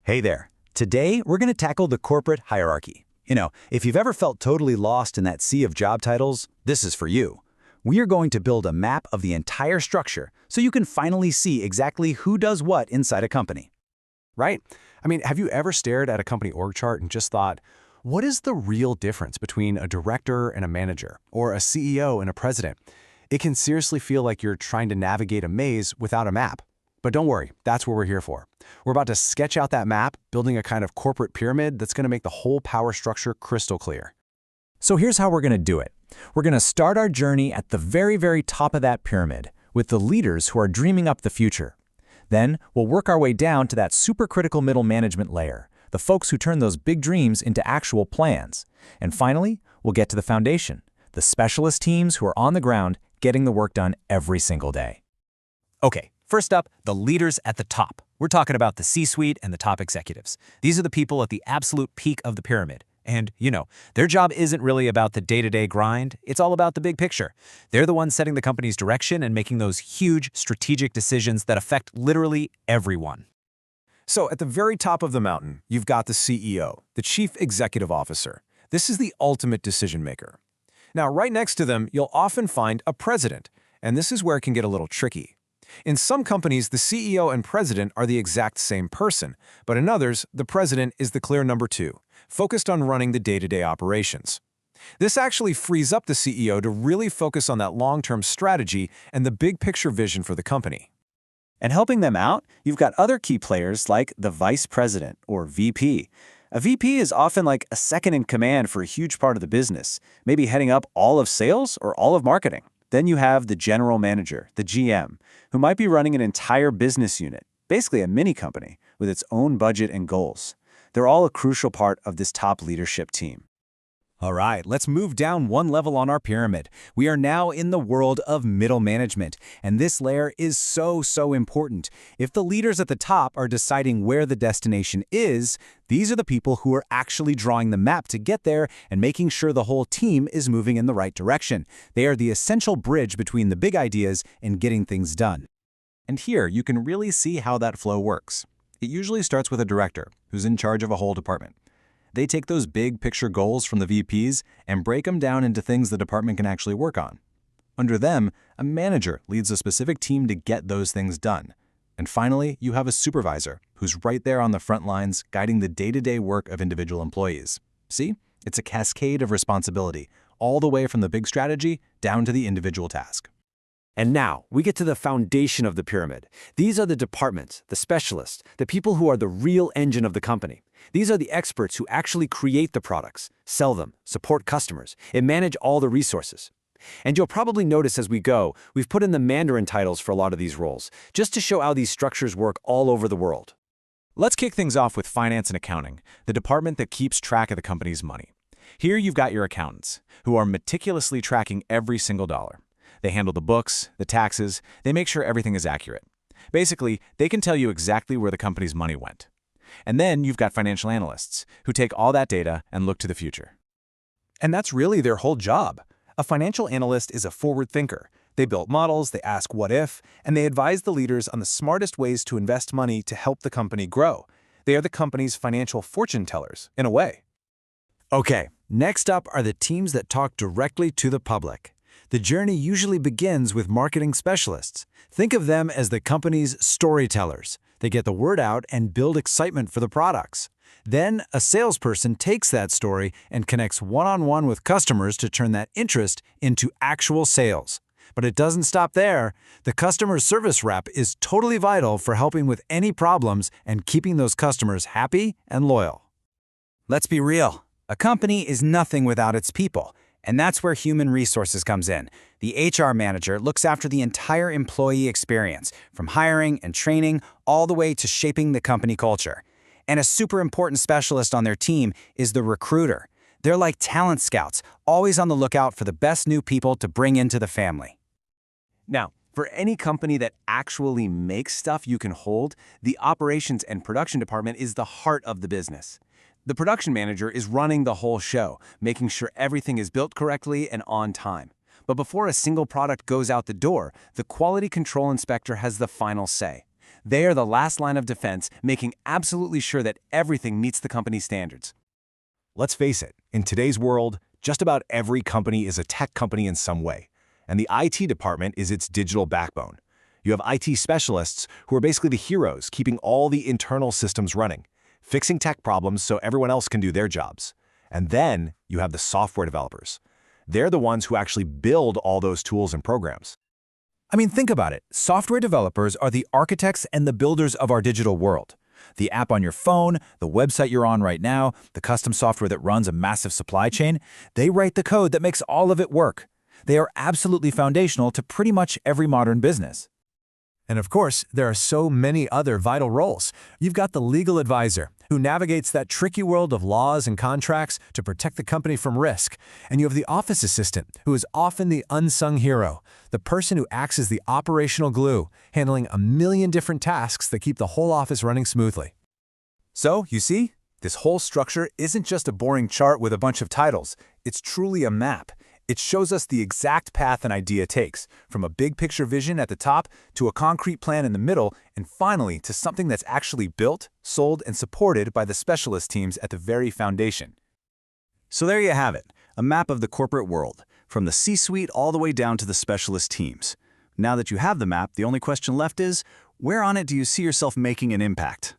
Hey there. Today, we're going to tackle the corporate hierarchy. If you've ever felt totally lost in that sea of job titles, this is for you. We are going to build a map of the entire structure so you can finally see exactly who does what inside a company. Right? Have you ever stared at a company org chart and just thought, what is the real difference between a director and a manager, or a CEO and a president? It can seriously feel like you're trying to navigate a maze without a map. But don't worry, that's what we're here for. We're about to sketch out that map, building a kind of corporate pyramid that's going to make the whole power structure crystal clear. So here's how we're going to do it. We're going to start our journey at the very, very top of that pyramid, with the leaders who are dreaming up the future. Then we'll work our way down to that supercritical middle management layer, the folks who turn those big dreams into actual plans. And finally, we'll get to the foundation, the specialist teams who are on the ground getting the work done every single day. Okay, first up, the leaders at the top. We're talking about the C-suite and the top executives. These are the people at the absolute peak of the pyramid. And, their job isn't really about the day-to-day grind. It's all about the big picture. They're the ones setting the company's direction and making those huge strategic decisions that affect literally everyone. So at the very top of the mountain, you've got the CEO, the Chief Executive Officer. This is the ultimate decision maker. Now, right next to them, you'll often find a president, and this is where it can get a little tricky. In some companies, the CEO and president are the exact same person, but in others, the president is the clear number two, focused on running the day-to-day operations. This actually frees up the CEO to really focus on that long-term strategy and the big-picture vision for the company. And helping them out, you've got other key players like the vice president, or VP. A VP is often like a second in command for a huge part of the business, maybe heading up all of sales or all of marketing. Then you have the general manager, the GM, who might be running an entire business unit, basically a mini company, with its own budget and goals. They're all a crucial part of this top leadership team. All right, let's move down one level on our pyramid. We are now in the world of middle management, and this layer is so important. If the leaders at the top are deciding where the destination is, these are the people who are actually drawing the map to get there and making sure the whole team is moving in the right direction. They are the essential bridge between the big ideas and getting things done. And here, you can really see how that flow works. It usually starts with a director, who's in charge of a whole department. They take those big picture goals from the VPs and break them down into things the department can actually work on. Under them, a manager leads a specific team to get those things done. And finally, you have a supervisor who's right there on the front lines guiding the day-to-day work of individual employees. See? It's a cascade of responsibility, all the way from the big strategy down to the individual task. And now, we get to the foundation of the pyramid. These are the departments, the specialists, the people who are the real engine of the company. These are the experts who actually create the products, sell them, support customers, and manage all the resources. And you'll probably notice as we go, we've put in the Mandarin titles for a lot of these roles, just to show how these structures work all over the world. Let's kick things off with finance and accounting, the department that keeps track of the company's money. Here you've got your accountants, who are meticulously tracking every single dollar. They handle the books, the taxes, they make sure everything is accurate. Basically, they can tell you exactly where the company's money went. And then you've got financial analysts, who take all that data and look to the future. And that's really their whole job. A financial analyst is a forward thinker. They build models, they ask what if, and they advise the leaders on the smartest ways to invest money to help the company grow. They are the company's financial fortune tellers, in a way. Okay, next up are the teams that talk directly to the public. The journey usually begins with marketing specialists. Think of them as the company's storytellers. They get the word out and build excitement for the products. Then, a salesperson takes that story and connects one-on-one with customers to turn that interest into actual sales. But it doesn't stop there. The customer service rep is totally vital for helping with any problems and keeping those customers happy and loyal. Let's be real. A company is nothing without its people. And that's where human resources comes in. The HR manager looks after the entire employee experience, from hiring and training all the way to shaping the company culture. And a super important specialist on their team is the recruiter. They're like talent scouts, always on the lookout for the best new people to bring into the family. Now, for any company that actually makes stuff you can hold, the operations and production department is the heart of the business. The production manager is running the whole show, making sure everything is built correctly and on time. But before a single product goes out the door, the quality control inspector has the final say. They are the last line of defense, making absolutely sure that everything meets the company's standards. Let's face it, in today's world, just about every company is a tech company in some way, and the IT department is its digital backbone. You have IT specialists who are basically the heroes, keeping all the internal systems running, fixing tech problems so everyone else can do their jobs. And then you have the software developers. They're the ones who actually build all those tools and programs. I mean, think about it. Software developers are the architects and the builders of our digital world. The app on your phone, the website you're on right now, the custom software that runs a massive supply chain, they write the code that makes all of it work. They are absolutely foundational to pretty much every modern business. And of course, there are so many other vital roles. You've got the legal advisor, who navigates that tricky world of laws and contracts to protect the company from risk. And you have the office assistant, who is often the unsung hero, the person who acts as the operational glue, handling a million different tasks that keep the whole office running smoothly. So, you see, this whole structure isn't just a boring chart with a bunch of titles. It's truly a map. It shows us the exact path an idea takes, from a big picture vision at the top to a concrete plan in the middle, and finally to something that's actually built, sold, and supported by the specialist teams at the very foundation. So there you have it, a map of the corporate world, from the C-suite all the way down to the specialist teams. Now that you have the map, the only question left is, where on it do you see yourself making an impact?